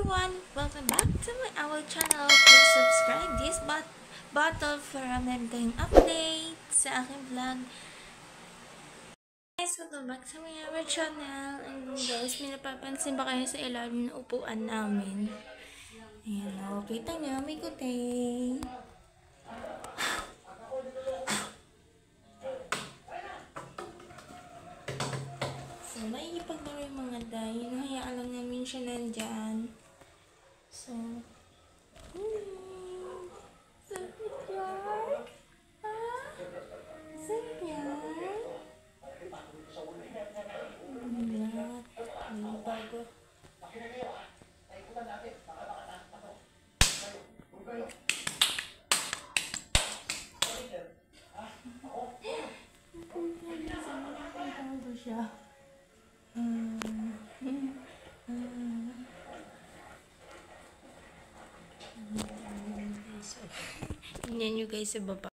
everyone! Welcome back to our channel. Please subscribe this button for a magandang update sa aking vlog. Guys, welcome back to our channel. And guys, may napapansin ba kayo sa ilalim ng upuan namin? Ayan o, kita nyo, may kuting. So, may ipaglaro yung mga day. Hayaan lang namin siya nandyan. So, sakit yan. Sakit yan. May bago. Bago siya. Tingnan nyo guys sa baba.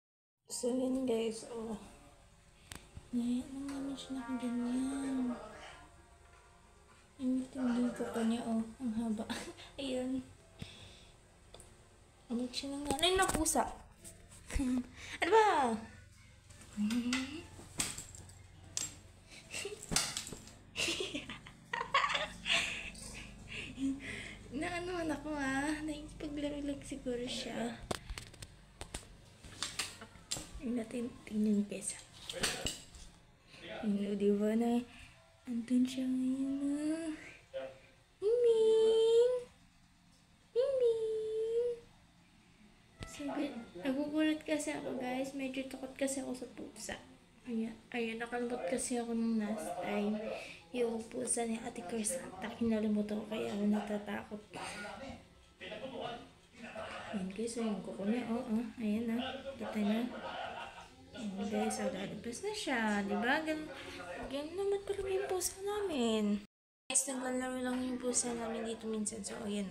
So yan guys, oh. Ngayon lang namin siya nakaganyan. Yung dito ko niya, oh. Ang haba. Ayun. Anak siya ng nanay na pusa. Ano ba? Naanohan ako nakipaglaro lang siguro siya. Natin, tingnan guys. Yung diba na andun siya ngayon. Miming! Miming! So, nagugulat kasi ako guys. Medyo takot kasi ako sa pusa. Ayun, nakalabot kasi ako nung last time. Yung pusa ni Ate Carsata, kinalimutan ko kaya ako natatakot. Ayan guys, yung kuko niya. Ayan kita na. Ayan guys, lalabas na siya. Diba? Ganyan naman talaga yung pusa namin. Guys, naglalaro lang yung pusa namin dito minsan. So, ayan.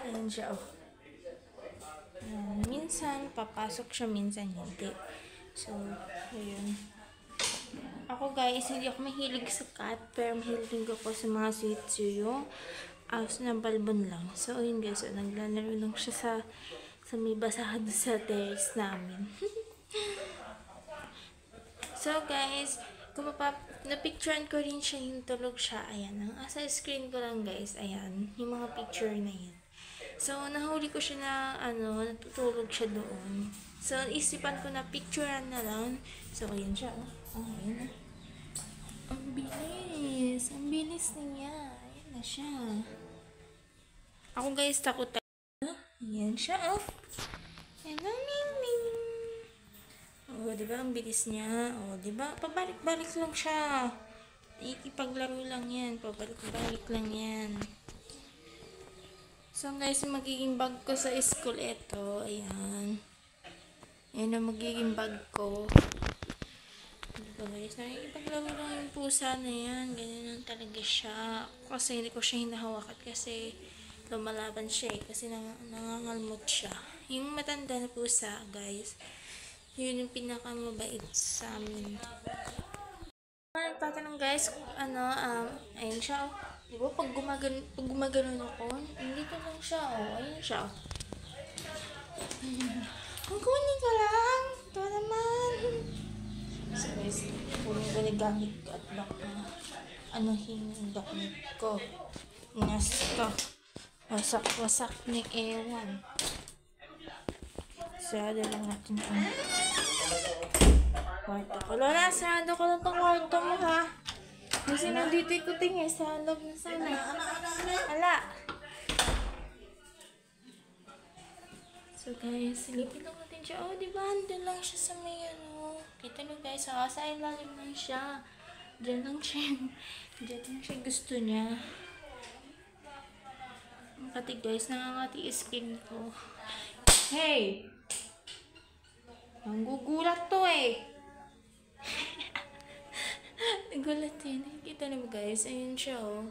Ayan siya, oh. Minsan, papasok siya, minsan hindi. So, ayun. Ako guys, hindi ako mahilig sa cat, pero mahilig ako sa mga Shih Tzu, yung aso na balbon lang. So, ayun guys, naglalaro lang siya sa may basahan sa terrace namin. So guys, kung na-picturean ko rin siya yung tulog siya. Ayan, sa screen ko lang guys, ayan, yung mga picture na yan. So, nahuli ko siya na, natutulog siya doon. So, isipan ko na picturean na lang. So, ayan siya, oh. Ayan na. Ang bilis. Ang bilis na niya. Ayan na siya. Ako guys, takot tayo. Ayan siya, oh. Ayan na, ming. Oh, diba? Ang bilis niya. Oh, diba? Pabalik-balik lang siya. Ikipaglaro lang yan. Pabalik-balik lang yan. So guys, magiging bag ko sa school ito. Ayan. Ayan ang magiging bag ko. Diba guys, nakikipaglaro lang yung pusa na yan. Ganyan lang talaga siya. Kasi hindi ko siya hinahawakan kasi lumalaban siya eh. Kasi nangangalmot siya. Yung matanda na pusa guys, yun yung pinakamabait sa amin. Nagtatanong guys, ayun siya, oh. Diba, pag gumaganon ako, dito lang siya, oh. Ayun siya, oh. Ang kunin ka lang. Ito naman. So guys, kunin ko na gamit ko at baka hingdok ko. Ngasto. Wasak-wasak ni ewan. Sarado lang natin ang kwarto ko. Lola, sarado ko lang itong kwarto mo, ha? Kasi nandito ikuting eh. Sa loob na sana. Ala! So guys, silipin lang natin siya. Oh, diba? Andun lang siya sa may Kita nyo guys, sa ilalim lang siya. Diyan lang siya. Diyan lang siya gusto niya. Makati guys, nangangati skin ko. Hey! Nanggugulat to eh. Nagulat yan. Kita nyo guys, ayun siya oh.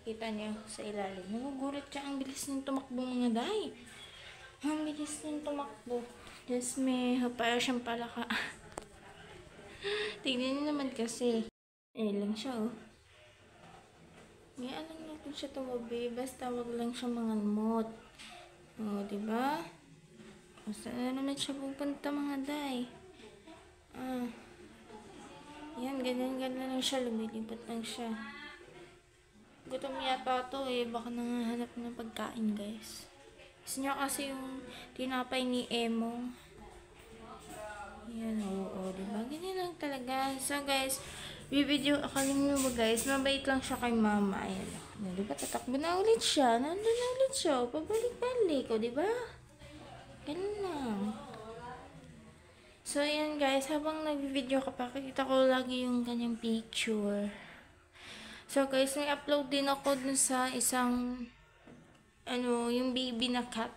Kita nyo sa ilalim. Nagugulat siya. Ang bilis niyang tumakbo mga day. Ang bilis niyang tumakbo. Just may para siyang palaka. Tignan niyo naman kasi. Ayun lang siya oh. Ngayon lang natin siya tumabi, basta wag lang siya mangalmot. O, diba? O, saan na naman siya pupunta mga day? Yan, ganyan-ganyan lang siya, lumilipat lang siya. Gutom yata to baka nangahanap ng pagkain guys. Gusto niya kasi yung tinapay ni Emong. Yan, oo, diba? Ganyan lang talaga. So guys, bibidyo, akaling mo guys, mabait lang siya kay mama. Ayan, diba? Tatakbo na ulit siya. Nandun na ulit siya. Pabalik-balik, o diba? Ganun lang. So, ayan guys, habang nag-video ka pa, kita ko lagi yung kanyang picture. So, guys, may upload din ako dun sa isang, yung baby na cat.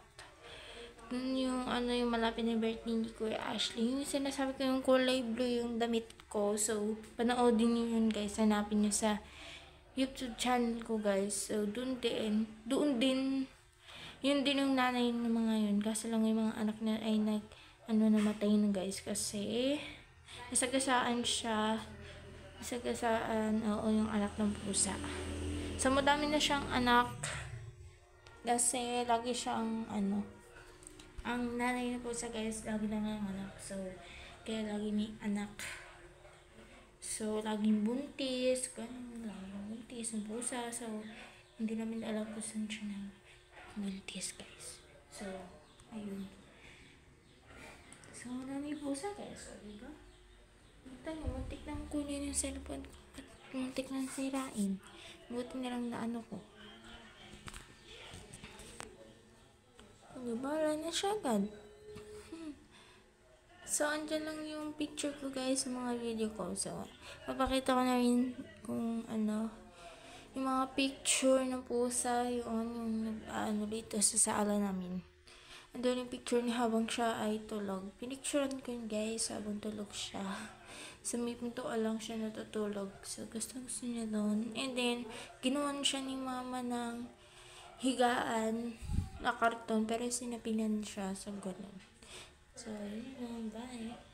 Dun yung, yung malapit na birthday ni Kuya Ashley. Yung sinasabi ko yung kulay blue yung damit ko. So, panoodin niyo yun guys. Hanapin niyo sa YouTube channel ko guys. So, doon din, yun din yung nanay ng mga yun. Kasi lang yung mga anak na ay namatay na guys. Kasi, nasagasaan siya. Oo, yung anak ng pusa. So, madami na siyang anak. Kasi, lagi siyang, ang nanay na pusa guys, lagi lang ang anak. So, kaya lagi may anak. So, laging buntis. Ganun, laging buntis ang pusa. So, hindi namin alam kung saan siya na buntis guys. So, ayun. So, nanay pusa guys. So, diba? Tayo, muntik nang kunin yung cellphone ko at muntik nang sirain. Buti nilang na ko. Diba? Wala na siya agad. So, andyan lang yung picture ko guys sa mga video ko. So, papakita ko na rin kung yung mga picture ng pusa, yung dito sa sala namin. Andun yung picture niya habang siya ay tulog. Pinicturean ko yun guys habang tulog siya. Sa may pintuan lang siya natutulog. So, gusto niya doon. And then, ginawan siya ni mama ng higaan na karton. Pero sinapinan siya. So, ganun. So, yun lang. Bye.